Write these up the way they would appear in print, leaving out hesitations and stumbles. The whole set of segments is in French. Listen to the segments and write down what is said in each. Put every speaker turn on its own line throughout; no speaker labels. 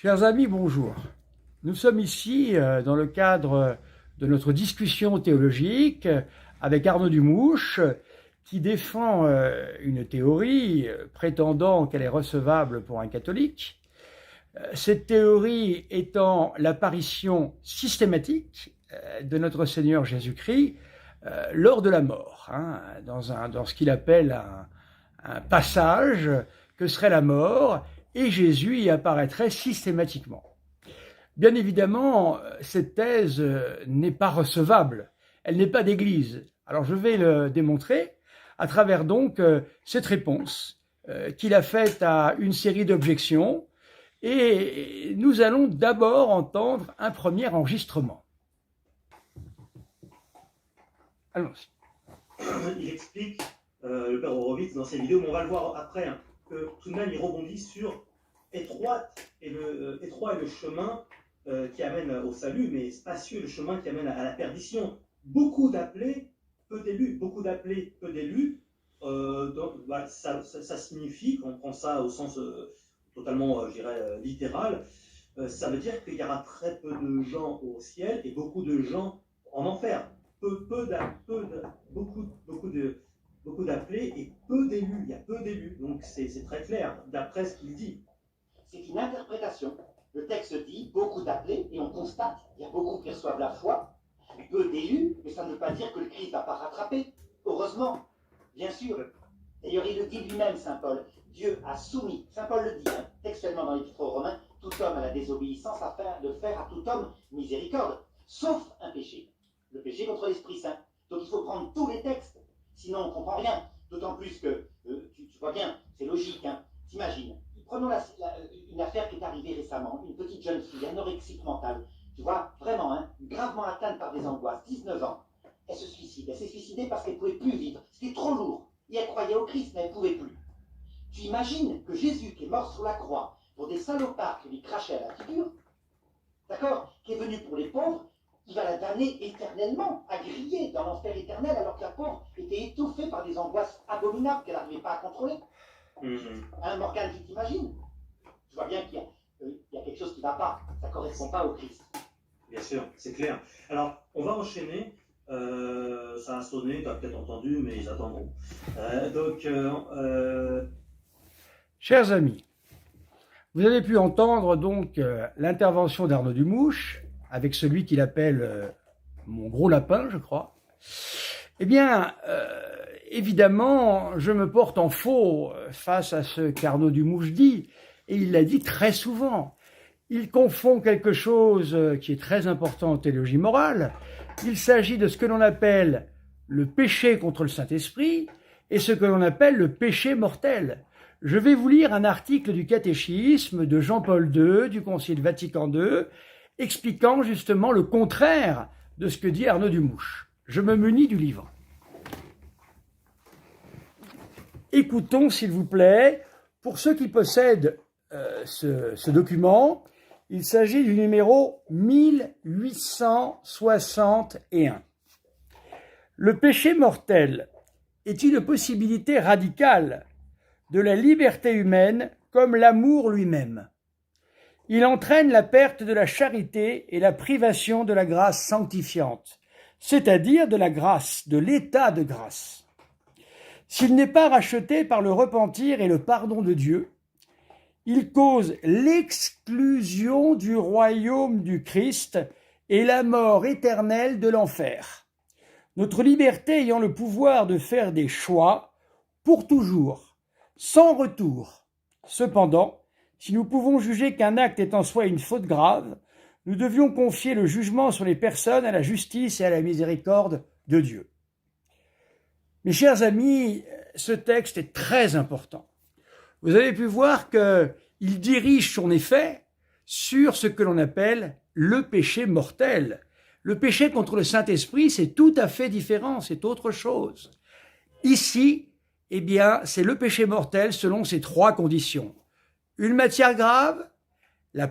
Chers amis, bonjour. Nous sommes ici dans le cadre de notre discussion théologique avec Arnaud Dumouche qui défend une théorie prétendant qu'elle est recevable pour un catholique. Cette théorie étant l'apparition systématique de notre Seigneur Jésus-Christ lors de la mort, dans ce qu'il appelle un passage que serait la mort, et Jésus y apparaîtrait systématiquement. Bien évidemment, cette thèse n'est pas recevable, elle n'est pas d'église. Alors je vais le démontrer à travers donc cette réponse qu'il a faite à une série d'objections, et nous allons d'abord entendre un premier enregistrement. Allons-y.
Il explique, le père Horowitz, dans ses vidéos, mais on va le voir après, que tout de même il rebondit sur étroit est le chemin qui amène au salut, mais spacieux le chemin qui amène à la perdition. Beaucoup d'appelés, peu d'élus. Beaucoup d'appelés, peu d'élus. Ça signifie, qu'on prend ça au sens totalement, je dirais, littéral, ça veut dire qu'il y aura très peu de gens au ciel et beaucoup de gens en enfer. Beaucoup d'appelés et peu d'élus. Il y a peu d'élus, donc c'est très clair, d'après ce qu'il dit.
C'est une interprétation. Le texte dit beaucoup d'appelés, et on constate, il y a beaucoup qui reçoivent la foi, peu d'élus, mais ça ne veut pas dire que le Christ ne va pas rattraper. Heureusement, bien sûr. D'ailleurs, il le dit lui-même, saint Paul. Dieu a soumis, saint Paul le dit, textuellement dans l'Épître aux Romains, tout homme à la désobéissance afin de faire à tout homme miséricorde, sauf un péché. Le péché contre l'Esprit Saint. Donc il faut prendre tous les textes, sinon on ne comprend rien. D'autant plus que, tu vois bien, c'est logique, t'imagines. Prenons une affaire qui est arrivée récemment, une petite jeune fille, anorexique mentale, tu vois, vraiment, gravement atteinte par des angoisses, 19 ans. Elle se suicide. Elle s'est suicidée parce qu'elle ne pouvait plus vivre. C'était trop lourd. Et elle croyait au Christ, mais elle ne pouvait plus. Tu imagines que Jésus, qui est mort sur la croix pour des salopards qui lui crachaient à la figure, d'accord, qui est venu pour les pauvres, il va la damner éternellement, à griller dans l'enfer éternel, alors que la pauvre était étouffée par des angoisses abominables qu'elle n'arrivait pas à contrôler. Morgane, tu t'imagines? Je vois bien qu'il y a quelque chose qui ne va pas. Ça ne correspond pas au Christ.
Bien sûr, c'est clair. Alors, on va enchaîner. Ça a sonné, tu as peut-être entendu, mais ils attendront.
Chers amis, vous avez pu entendre donc l'intervention d'Arnaud Dumouche avec celui qu'il appelle mon gros lapin, je crois. Eh bien, évidemment, je me porte en faux face à ce qu'Arnaud Dumouche dit, et il l'a dit très souvent. Il confond quelque chose qui est très important en théologie morale. Il s'agit de ce que l'on appelle le péché contre le Saint-Esprit et ce que l'on appelle le péché mortel. Je vais vous lire un article du catéchisme de Jean-Paul II, du Concile Vatican II, expliquant justement le contraire de ce que dit Arnaud Dumouche. Je me munis du livre. Écoutons, s'il vous plaît, pour ceux qui possèdent ce document, il s'agit du numéro 1861. Le péché mortel est une possibilité radicale de la liberté humaine comme l'amour lui-même. Il entraîne la perte de la charité et la privation de la grâce sanctifiante, c'est-à-dire de la grâce, de l'état de grâce. S'il n'est pas racheté par le repentir et le pardon de Dieu, il cause l'exclusion du royaume du Christ et la mort éternelle de l'enfer. Notre liberté ayant le pouvoir de faire des choix pour toujours, sans retour. Cependant, si nous pouvons juger qu'un acte est en soi une faute grave, nous devions confier le jugement sur les personnes à la justice et à la miséricorde de Dieu. Mes chers amis, ce texte est très important. Vous avez pu voir qu'il dirige son effet sur ce que l'on appelle le péché mortel. Le péché contre le Saint-Esprit, c'est tout à fait différent, c'est autre chose. Ici, eh bien, c'est le péché mortel selon ces trois conditions. Une matière grave, la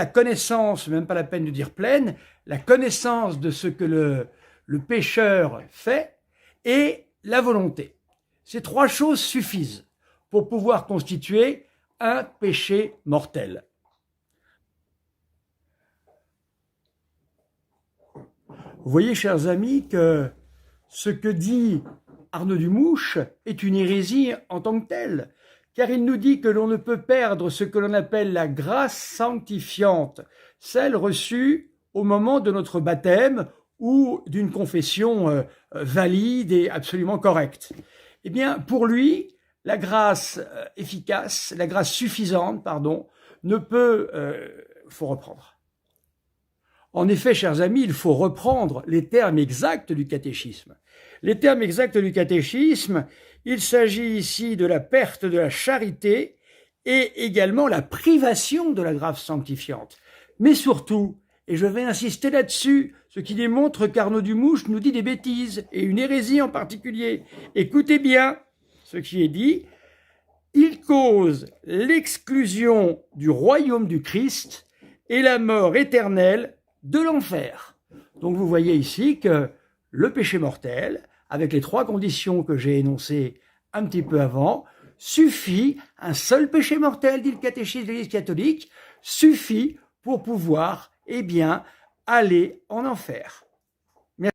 connaissance, même pas la peine de dire pleine, la connaissance de ce que le pécheur fait, et la volonté. Ces trois choses suffisent pour pouvoir constituer un péché mortel. Vous voyez, chers amis, que ce que dit Arnaud Dumouche est une hérésie en tant que telle, car il nous dit que l'on ne peut perdre ce que l'on appelle la grâce sanctifiante, celle reçue au moment de notre baptême ou d'une confession valide et absolument correcte. Eh bien, pour lui, la grâce efficace, la grâce suffisante, ne peut... faut reprendre. En effet, chers amis, il faut reprendre les termes exacts du catéchisme. Les termes exacts du catéchisme, il s'agit ici de la perte de la charité et également la privation de la grâce sanctifiante. Mais surtout, et je vais insister là-dessus, ce qui démontre qu'Arnaud Dumouche nous dit des bêtises, et une hérésie en particulier. Écoutez bien ce qui est dit. Il cause l'exclusion du royaume du Christ et la mort éternelle de l'enfer. Donc vous voyez ici que le péché mortel, avec les 3 conditions que j'ai énoncées un petit peu avant, suffit, un seul péché mortel, dit le catéchisme de l'Église catholique, suffit pour pouvoir, aller en enfer.